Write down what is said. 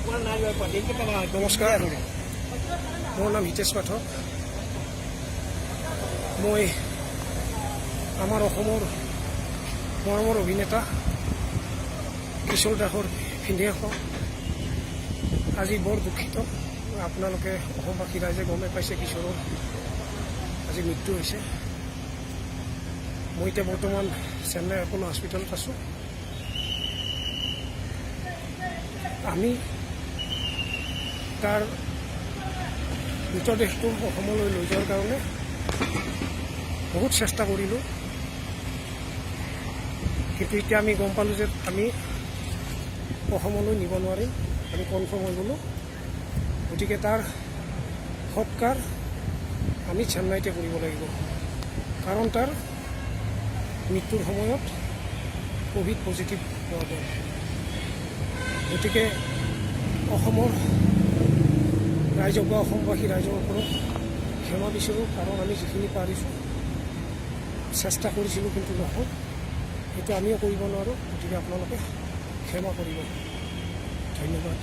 নমস্কাৰ, মোৰ নাম হিতেশ পাঠক। মই আমাৰ অসমৰ মৰমৰ অভিনেতা কিশোৰ দাসৰ ভিনিয়েক। আজি বৰ দুখিত, আপোনালোকে অসমবাসী ৰাইজে গমে পাইছে কিশোৰৰ আজি মৃত্যু হৈছে। মই এতিয়া বৰ্তমান চেন্নাই এপ'ল' হস্পিটেলত আছোঁ। আমি তাৰ মৃতদেহটো অসমলৈ লৈ যোৱাৰ কাৰণে বহুত চেষ্টা কৰিলোঁ, কিন্তু এতিয়া আমি গম পালোঁ যে আমি অসমলৈ নিব নোৱাৰিম। আমি কনফাৰ্ম হৈ গ'লোঁ। গতিকে তাৰ সৎকাৰ আমি চেন্নাইতে কৰিব লাগিব, কাৰণ তাৰ মৃত্যুৰ সময়ত ক'ভিড পজিটিভ পোৱা গ'ল। গতিকে অসমৰ ৰাইজক বা অসমবাসী ৰাইজৰ ওপৰত ক্ষমা বিচাৰোঁ, কাৰণ আমি যিখিনি পাৰিছোঁ চেষ্টা কৰিছিলোঁ, কিন্তু নহ'ল। সেইটো আমিও কৰিব নোৱাৰোঁ। গতিকে আপোনালোকে ক্ষমা কৰিব। ধন্যবাদ।